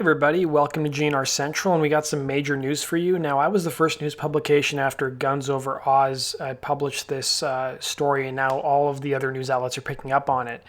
Everybody, welcome to GNR Central, and we got some major news for you. Now, I was the first news publication after Guns Over Oz published this story, and now all of the other news outlets are picking up on it.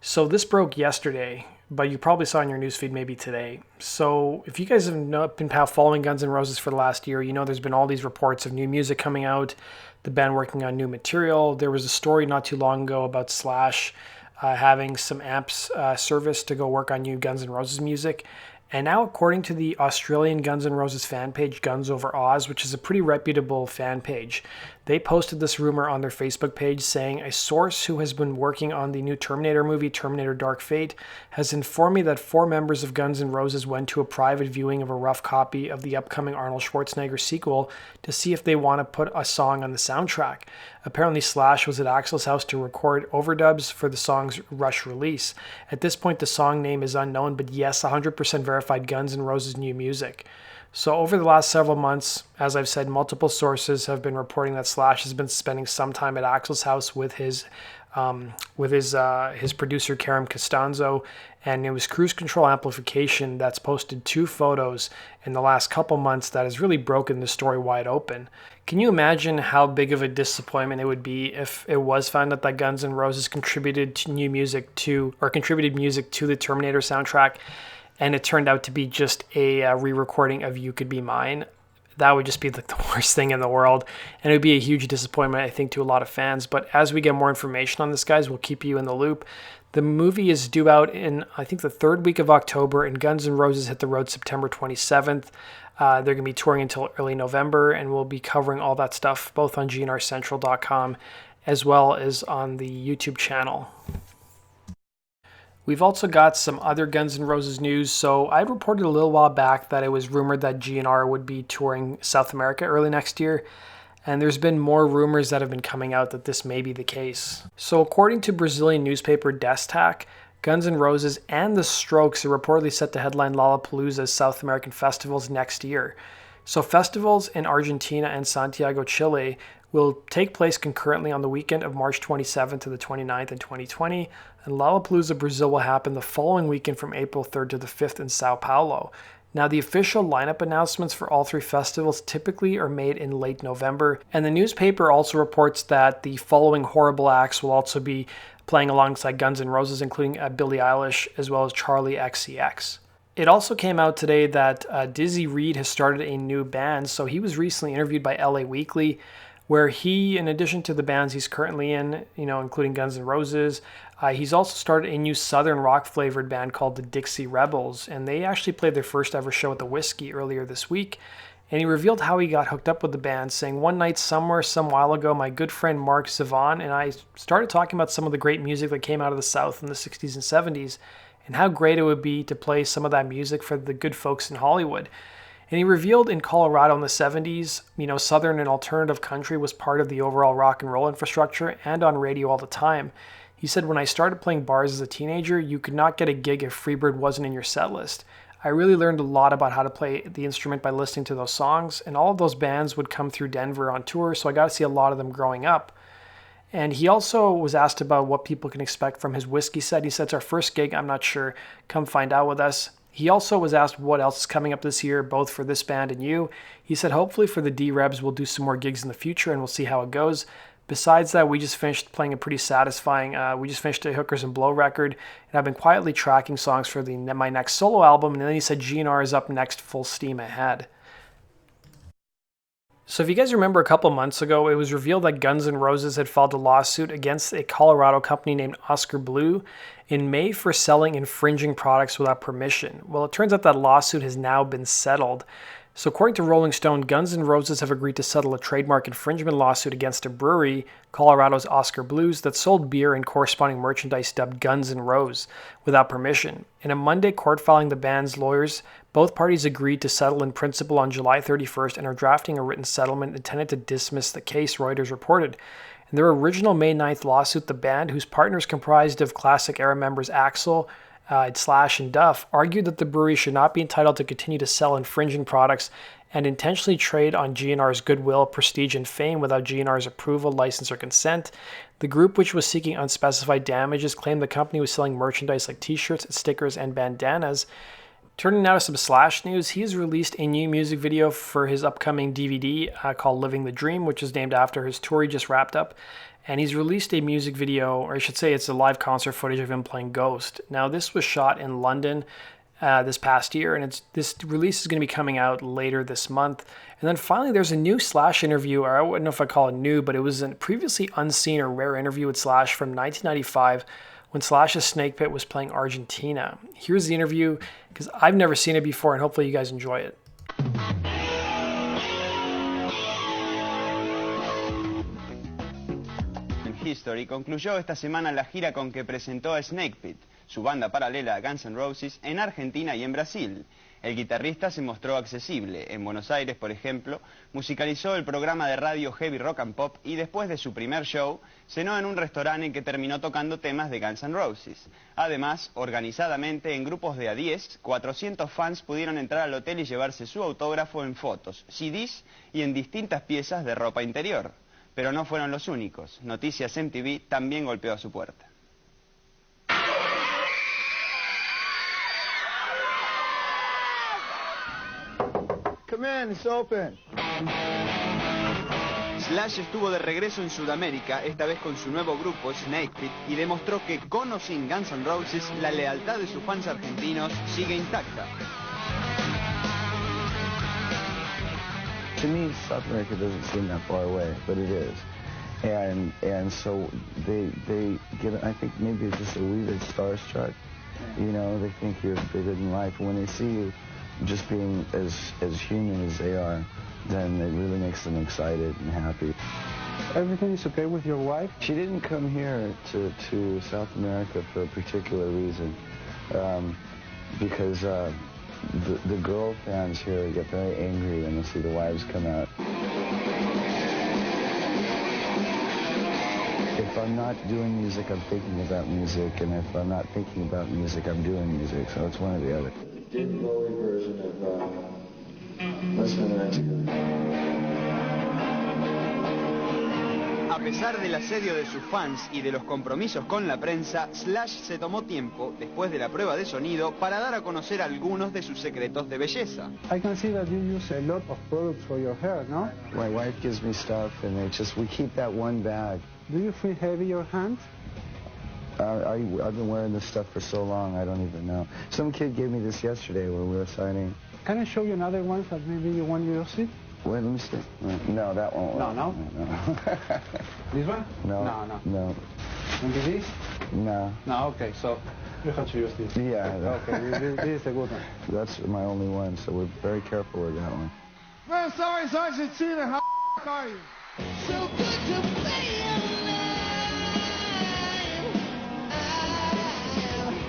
So this broke yesterday, but you probably saw in your newsfeed maybe today. So if you guys have been following Guns N' Roses for the last year, you know there's been all these reports of new music coming out, the band working on new material. There was a story not too long ago about Slash having some amps service to go work on new Guns N' Roses music. And now, according to the Australian Guns N' Roses fan page, Guns Over Oz, which is a pretty reputable fan page, they posted this rumor on their Facebook page saying a source who has been working on the new Terminator movie, Terminator Dark Fate, has informed me that 4 members of Guns N' Roses went to a private viewing of a rough copy of the upcoming Arnold Schwarzenegger sequel to see if they want to put a song on the soundtrack. Apparently, Slash was at Axl's house to record overdubs for the song's Rush release. At this point, the song name is unknown, but yes, 100% verified Guns N' Roses new music. So over the last several months, as I've said, multiple sources have been reporting that Slash has been spending some time at Axl's house with his producer Karl Costanzo, and it was Cruise Control Amplification that's posted 2 photos in the last couple months that has really broken the story wide open. Can you imagine how big of a disappointment it would be if it was found out that Guns N' Roses contributed music to the Terminator soundtrack, and it turned out to be just a re-recording of You Could Be Mine? That would just be like the worst thing in the world, and it would be a huge disappointment, I think, to a lot of fans. But as we get more information on this, guys, we'll keep you in the loop. The movie is due out in, I think, the 3rd week of October, and Guns N' Roses hit the road September 27th. They're going to be touring until early November, and we'll be covering all that stuff both on gnrcentral.com as well as on the YouTube channel. We've also got some other Guns N' Roses news. So I reported a little while back that it was rumored that GNR would be touring South America early next year. And there's been more rumors that have been coming out that this may be the case. So according to Brazilian newspaper Destac, Guns N' Roses and The Strokes are reportedly set to headline Lollapalooza's South American festivals next year. So festivals in Argentina and Santiago, Chile will take place concurrently on the weekend of March 27th to the 29th in 2020, and Lollapalooza Brazil will happen the following weekend from April 3rd to the 5th in Sao Paulo. Now, the official lineup announcements for all 3 festivals typically are made in late November, and the newspaper also reports that the following horrible acts will also be playing alongside Guns N' Roses, including Billie Eilish as well as Charli XCX. It also came out today that Dizzy Reed has started a new band, so he was recently interviewed by LA Weekly, where he, in addition to the bands he's currently in, including Guns N' Roses, he's also started a new Southern rock-flavored band called the Dixie Rebels, and they actually played their first ever show at the Whiskey earlier this week. And he revealed how he got hooked up with the band, saying, "One night somewhere, some while ago, my good friend Mark Zevon and I started talking about some of the great music that came out of the South in the 60s and 70s, and how great it would be to play some of that music for the good folks in Hollywood." And he revealed in Colorado in the 70s, Southern and alternative country was part of the overall rock and roll infrastructure and on radio all the time. He said, "When I started playing bars as a teenager, you could not get a gig if Freebird wasn't in your set list. I really learned a lot about how to play the instrument by listening to those songs, and all of those bands would come through Denver on tour, so I got to see a lot of them growing up." And he also was asked about what people can expect from his Whiskey set. He said, "It's our first gig, I'm not sure. Come find out with us." He also was asked what else is coming up this year, both for this band and you. He said, "Hopefully for the D-Rebs, we'll do some more gigs in the future, and we'll see how it goes. Besides that, we just finished playing a pretty satisfying, we just finished a Hookers and Blow record, and I've been quietly tracking songs for my next solo album." And then he said GNR is up next, full steam ahead. So if you guys remember a couple months ago, it was revealed that Guns N' Roses had filed a lawsuit against a Colorado company named Oscar Blue in May for selling infringing products without permission. Well, it turns out that lawsuit has now been settled. So according to Rolling Stone, Guns N' Roses have agreed to settle a trademark infringement lawsuit against a brewery, Colorado's Oscar Blues, that sold beer and corresponding merchandise dubbed Guns N' Rose without permission. In a Monday court filing, the band's lawyers, both parties agreed to settle in principle on July 31st and are drafting a written settlement intended to dismiss the case, Reuters reported. In their original May 9th lawsuit, the band, whose partners comprised of classic era members Axl, Slash, and Duff, argued that the brewery should not be entitled to continue to sell infringing products and intentionally trade on GNR's goodwill, prestige, and fame without GNR's approval, license, or consent. The group, which was seeking unspecified damages, claimed the company was selling merchandise like t-shirts, stickers, and bandanas, Turning now to some Slash news, he has released a new music video for his upcoming DVD called Living the Dream, which is named after his tour he just wrapped up. And he's released a music video, or I should say it's a live concert footage of him playing Ghost. Now, this was shot in London this past year, and this release is going to be coming out later this month. And then finally, there's a new Slash interview, or I wouldn't know if I call it new, but it was a previously unseen or rare interview with Slash from 1995 when Slash's Snake Pit was playing Argentina. Here's the interview, because I've never seen it before, and hopefully you guys enjoy it. History concluyó esta semana la gira con que presentó a Snake Pit, su banda paralela a Guns N' Roses, en Argentina y en Brasil. El guitarrista se mostró accesible. En Buenos Aires, por ejemplo, musicalizó el programa de radio Heavy Rock and Pop y después de su primer show, cenó en un restaurante en que terminó tocando temas de Guns N' Roses. Además, organizadamente, en grupos de a 10, 400 fans pudieron entrar al hotel y llevarse su autógrafo en fotos, CDs y en distintas piezas de ropa interior. Pero no fueron los únicos. Noticias MTV también golpeó a su puerta. Come in, it's open. Slash estuvo de regreso en Sudamérica, esta vez con su nuevo grupo Snake Pit, y demostró que con o sin Guns N' Roses, la lealtad de sus fans argentinos sigue intacta. To me, South America doesn't seem that far away, but it is. And so they get, I think maybe it's just a wee bit starstruck. You know, they think you're bigger than life. When they see you just being as human as they are, then it really makes them excited and happy. Everything is okay with your wife? She didn't come here to South America for a particular reason, because the girl fans here get very angry when they see the wives come out. If I'm not doing music, I'm thinking about music, and if I'm not thinking about music, I'm doing music, so it's one or the other. David Bowie version of Let's Spend the Night Together. A pesar del asedio de sus fans y de los compromisos con la prensa, Slash se tomó tiempo, después de la prueba de sonido, para dar a conocer algunos de sus secretos de belleza. I can see that you use a lot of products for your hair, no? My wife gives me stuff, and we keep that one bag. Do you feel heavy your hands? I've been wearing this stuff for so long, I don't even know. Some kid gave me this yesterday when we were signing. Can I show you another one that maybe you want to use it? Wait, let me see. No, that won't work. No? This one? No. No. Maybe this? No. No, okay, so you have to use this. Yeah. Okay, this is a good one. That's my only one, so we're very careful with that one. Man, sorry, Argentina. How are you? So good to play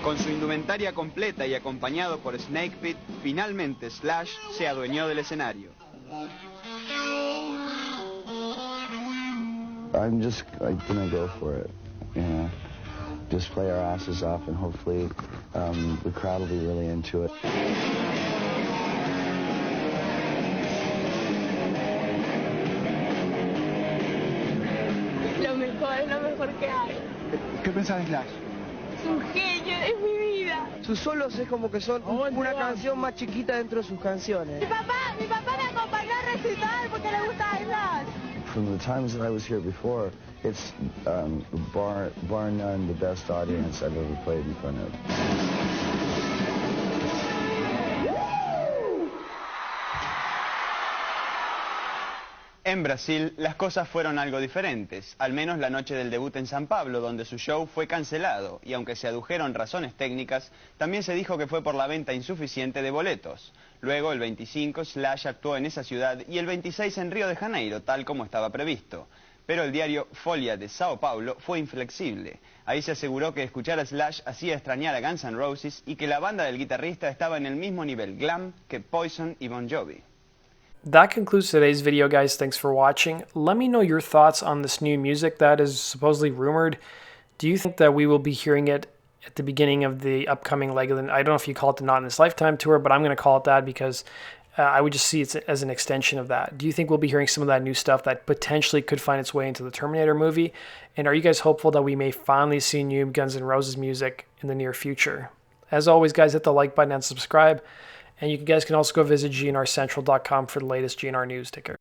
Con su indumentaria completa y acompañado por Snake Pit, finalmente Slash se adueñó del escenario. I'm just gonna go for it, you know. Just play our asses off, and hopefully the crowd will be really into it. Lo mejor que hay. ¿Qué pensás de Slash? Es un genio, es mi vida. Sus solos es como que son una canción más chiquita dentro de sus canciones. Mi papá me acompañó a recitar porque le gusta Slash. From the times that I was here before, it's bar none the best audience I've ever played in front of. En Brasil, las cosas fueron algo diferentes, al menos la noche del debut en San Pablo, donde su show fue cancelado, y aunque se adujeron razones técnicas, también se dijo que fue por la venta insuficiente de boletos. Luego, el 25, Slash actuó en esa ciudad y el 26 en Río de Janeiro, tal como estaba previsto. Pero el diario Folha de Sao Paulo fue inflexible. Ahí se aseguró que escuchar a Slash hacía extrañar a Guns N' Roses y que la banda del guitarrista estaba en el mismo nivel glam que Poison y Bon Jovi. That concludes today's video, guys. Thanks for watching. Let me know your thoughts on this new music that is supposedly rumored. Do you think that we will be hearing it at the beginning of the upcoming leg of the, I don't know if you call it the Not in This Lifetime tour, but I'm going to call it that because I would just see it as an extension of that. Do you think we'll be hearing some of that new stuff that potentially could find its way into the Terminator movie? And are you guys hopeful that we may finally see new Guns N' Roses music in the near future? As always, guys, hit the like button and subscribe. And you guys can also go visit GNRcentral.com for the latest GNR news ticker.